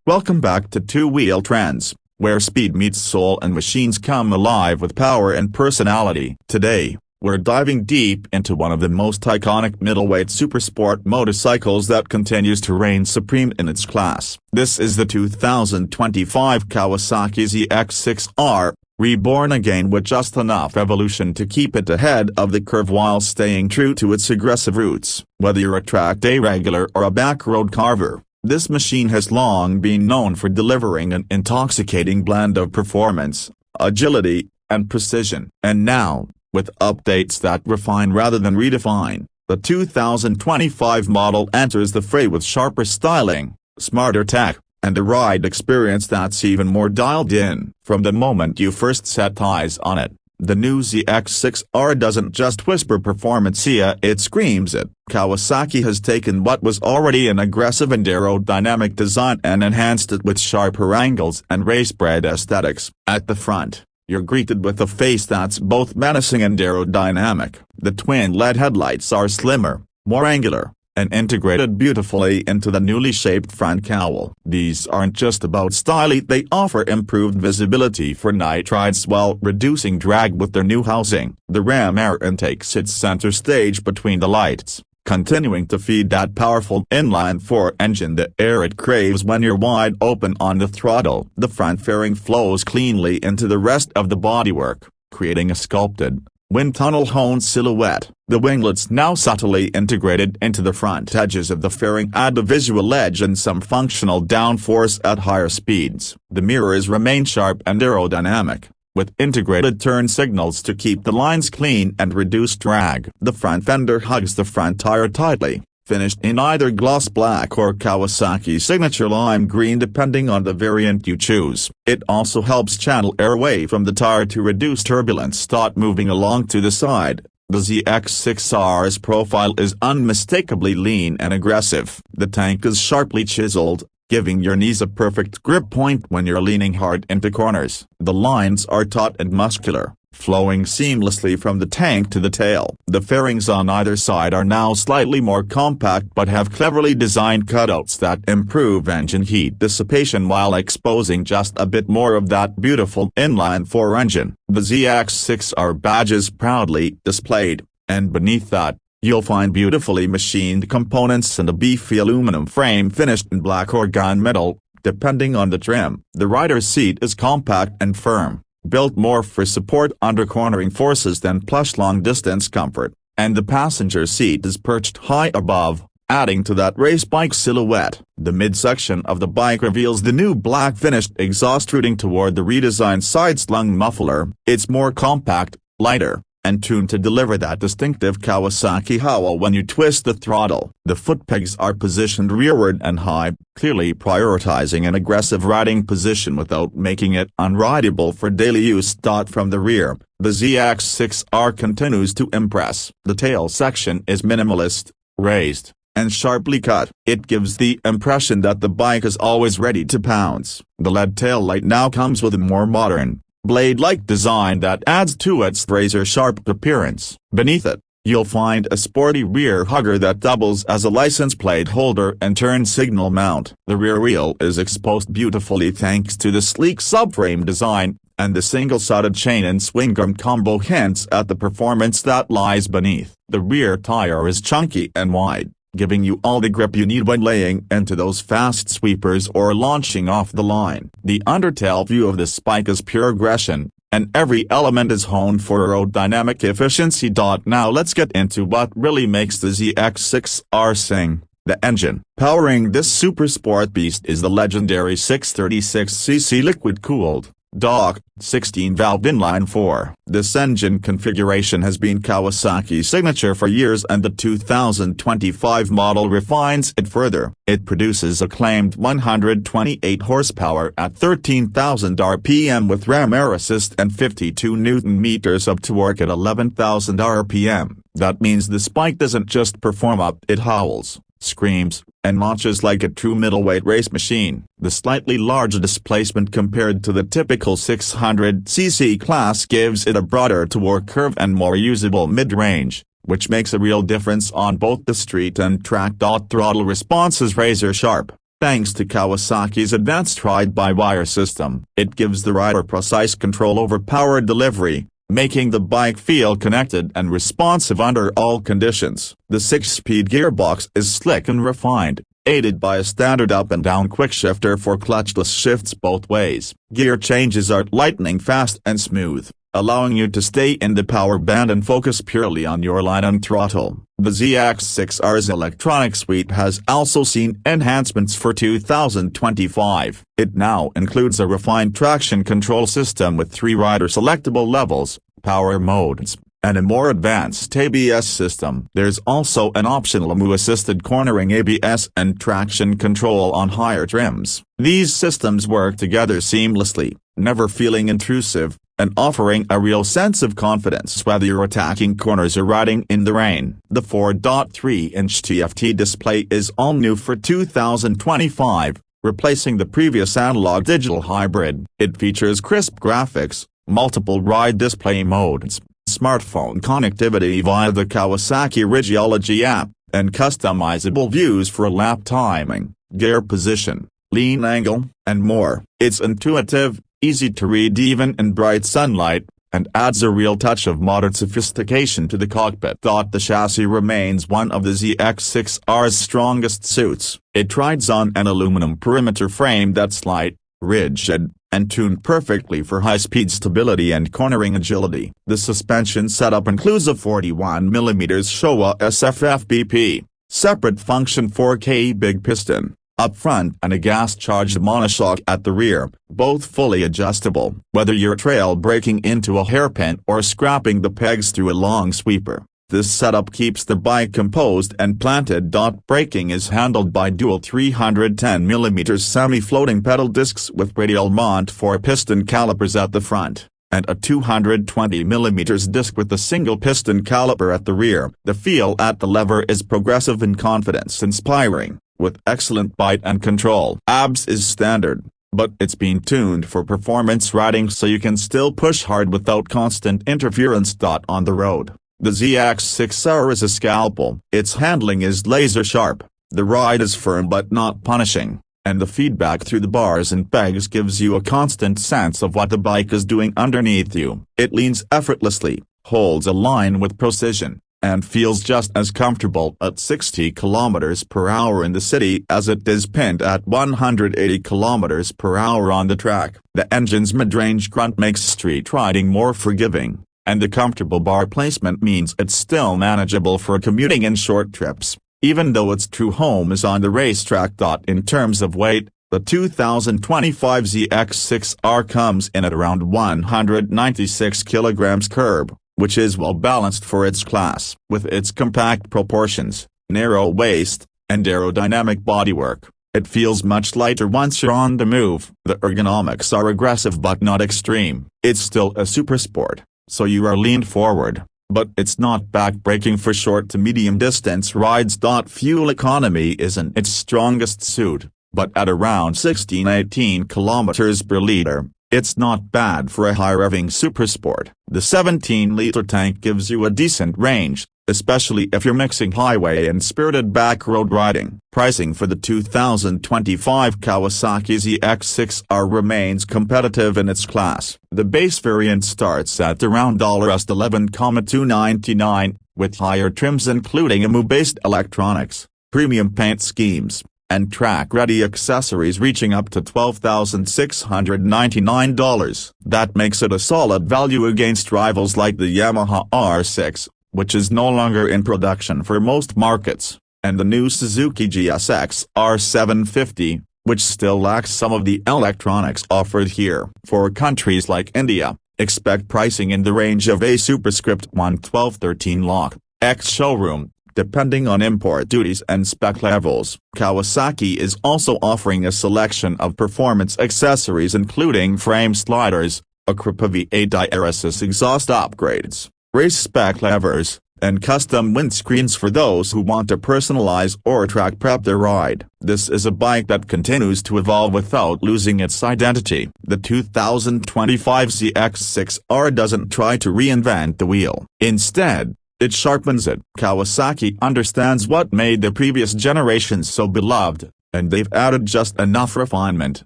Welcome back to Two Wheel Trends, where speed meets soul and machines come alive with power and personality. Today, we're diving deep into one of the most iconic middleweight supersport motorcycles that continues to reign supreme in its class. This is the 2025 Kawasaki ZX-6R, reborn again with just enough evolution to keep it ahead of the curve while staying true to its aggressive roots. Whether you're a track day regular or a backroad carver, this machine has long been known for delivering an intoxicating blend of performance, agility, and precision. And now, with updates that refine rather than redefine, the 2025 model enters the fray with sharper styling, smarter tech, and a ride experience that's even more dialed in. From the moment you first set eyes on it, the new ZX-6R doesn't just whisper performance, it screams it. Kawasaki has taken what was already an aggressive and aerodynamic design and enhanced it with sharper angles and race-bred aesthetics. At the front, you're greeted with a face that's both menacing and aerodynamic. The twin LED headlights are slimmer, more angular, and integrated beautifully into the newly shaped front cowl. These aren't just about style, they offer improved visibility for night rides while reducing drag with their new housing. The ram air intake sits center stage between the lights, continuing to feed that powerful inline-four engine the air it craves when you're wide open on the throttle. The front fairing flows cleanly into the rest of the bodywork, creating a sculpted, wind tunnel-honed silhouette. The winglets, now subtly integrated into the front edges of the fairing, add a visual edge and some functional downforce at higher speeds. The mirrors remain sharp and aerodynamic, with integrated turn signals to keep the lines clean and reduce drag. The front fender hugs the front tire tightly, finished in either gloss black or Kawasaki signature lime green depending on the variant you choose. It also helps channel air away from the tire to reduce turbulence. Moving along to the side, the ZX-6R's profile is unmistakably lean and aggressive. The tank is sharply chiseled, giving your knees a perfect grip point when you're leaning hard into corners. The lines are taut and muscular, flowing seamlessly from the tank to the tail. The fairings on either side are now slightly more compact but have cleverly designed cutouts that improve engine heat dissipation while exposing just a bit more of that beautiful inline-four engine. The ZX-6R badge is proudly displayed, and beneath that, you'll find beautifully machined components and a beefy aluminum frame finished in black or gunmetal, depending on the trim. The rider's seat is compact and firm, built more for support under cornering forces than plush long-distance comfort, and the passenger seat is perched high above, adding to that race bike silhouette. The midsection of the bike reveals the new black finished exhaust routing toward the redesigned side-slung muffler. It's more compact, lighter, and tuned to deliver that distinctive Kawasaki howl when you twist the throttle. The foot pegs are positioned rearward and high, clearly prioritizing an aggressive riding position without making it unrideable for daily use. From the rear, the ZX-6R continues to impress. The tail section is minimalist, raised, and sharply cut. It gives the impression that the bike is always ready to pounce. The LED taillight now comes with a more modern, blade-like design that adds to its razor-sharp appearance. Beneath it, you'll find a sporty rear hugger that doubles as a license plate holder and turn signal mount. The rear wheel is exposed beautifully thanks to the sleek subframe design, and the single-sided chain and swing arm combo hints at the performance that lies beneath. The rear tire is chunky and wide, giving you all the grip you need when laying into those fast sweepers or launching off the line. The undertail view of this bike is pure aggression, and every element is honed for aerodynamic efficiency. Now let's get into what really makes the ZX-6R sing: the engine. Powering this supersport beast is the legendary 636cc liquid-cooled, 16-valve inline-four. This engine configuration has been Kawasaki's signature for years, and the 2025 model refines it further. It produces a claimed 128 horsepower at 13,000 RPM with ram air assist and 52 Nm of torque at 11,000 RPM. That means this bike doesn't just perform up, it howls, screams, and launches like a true middleweight race machine. The slightly larger displacement compared to the typical 600cc class gives it a broader torque curve and more usable mid-range, which makes a real difference on both the street and track. Throttle response is razor sharp, Thanks to Kawasaki's advanced ride-by-wire system, it gives the rider precise control over power delivery, making the bike feel connected and responsive under all conditions. The 6-speed gearbox is slick and refined, aided by a standard up and down quickshifter for clutchless shifts both ways. Gear changes are lightning fast and smooth, allowing you to stay in the power band and focus purely on your line and throttle. The ZX-6R's electronic suite has also seen enhancements for 2025. It now includes a refined traction control system with 3 rider-selectable levels, power modes, and a more advanced ABS system. There's also an optional AMU-assisted cornering ABS and traction control on higher trims. These systems work together seamlessly, never feeling intrusive, and offering a real sense of confidence whether you're attacking corners or riding in the rain. The 4.3-inch TFT display is all new for 2025, replacing the previous analog digital hybrid. It features crisp graphics, multiple ride display modes, smartphone connectivity via the Kawasaki Regiology app, and customizable views for lap timing, gear position, lean angle, and more. It's intuitive, easy to read even in bright sunlight, and adds a real touch of modern sophistication to the cockpit. The chassis remains one of the ZX-6R's strongest suits. It rides on an aluminum perimeter frame that's light, rigid, and tuned perfectly for high-speed stability and cornering agility. The suspension setup includes a 41mm Showa SFFBP, separate function 4K big piston up front and a gas-charged monoshock at the rear, both fully adjustable. Whether you're trail braking into a hairpin or scrapping the pegs through a long sweeper, this setup keeps the bike composed and planted. Braking is handled by dual 310mm semi-floating pedal discs with radial mount for piston calipers at the front, and a 220mm disc with a single piston caliper at the rear. The feel at the lever is progressive and confidence-inspiring, with excellent bite and control. ABS is standard, but it's been tuned for performance riding so you can still push hard without constant interference. On the road, the ZX-6R is a scalpel. Its handling is laser sharp, the ride is firm but not punishing, and the feedback through the bars and pegs gives you a constant sense of what the bike is doing underneath you. It leans effortlessly, holds a line with precision, and feels just as comfortable at 60 km/h in the city as it is pinned at 180 km/h on the track. The engine's mid-range grunt makes street riding more forgiving, and the comfortable bar placement means it's still manageable for commuting and short trips, even though its true home is on the racetrack. In terms of weight, the 2025 ZX-6R comes in at around 196 kg curb, which is well balanced for its class. With its compact proportions, narrow waist, and aerodynamic bodywork, it feels much lighter once you're on the move. The ergonomics are aggressive but not extreme. It's still a Supersport, so you are leaned forward, but it's not back-breaking for short to medium-distance rides. Fuel economy isn't its strongest suit, but at around 16–18 km/L, it's not bad for a high-revving Supersport. The 17-liter tank gives you a decent range, especially if you're mixing highway and spirited back-road riding. Pricing for the 2025 Kawasaki ZX-6R remains competitive in its class. The base variant starts at around $11,299, with higher trims including AMU-based electronics, premium paint schemes, and track-ready accessories reaching up to $12,699. That makes it a solid value against rivals like the Yamaha R6, which is no longer in production for most markets, and the new Suzuki GSX R750, which still lacks some of the electronics offered here. For countries like India, expect pricing in the range of a superscript 11213 lakh, ex-showroom, depending on import duties and spec levels. Kawasaki is also offering a selection of performance accessories including frame sliders, a V8 DRS exhaust upgrades, race spec levers, and custom windscreens for those who want to personalize or track prep their ride. This is a bike that continues to evolve without losing its identity. The 2025 ZX-6R doesn't try to reinvent the wheel. Instead, it sharpens it. Kawasaki understands what made the previous generations so beloved, and they've added just enough refinement,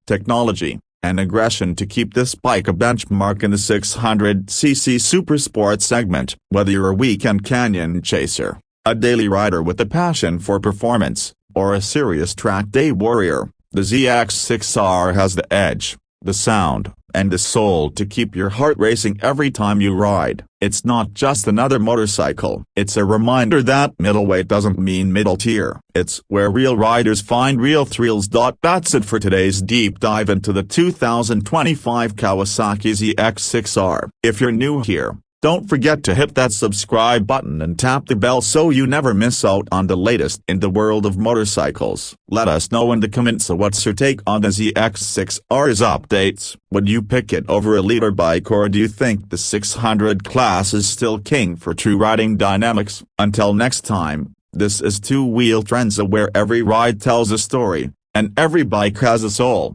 technology, and aggression to keep this bike a benchmark in the 600cc Supersport segment. Whether you're a weekend canyon chaser, a daily rider with a passion for performance, or a serious track day warrior, the ZX-6R has the edge, the sound, and the soul to keep your heart racing every time you ride. It's not just another motorcycle. It's a reminder that middleweight doesn't mean middle tier. It's where real riders find real thrills. That's it for today's deep dive into the 2025 Kawasaki ZX-6R. If you're new here, don't forget to hit that subscribe button and tap the bell so you never miss out on the latest in the world of motorcycles. Let us know in the comments what's your take on the ZX-6R's updates. Would you pick it over a leader bike, or do you think the 600 class is still king for true riding dynamics? Until next time, this is Two Wheel Trends, where every ride tells a story, and every bike has a soul.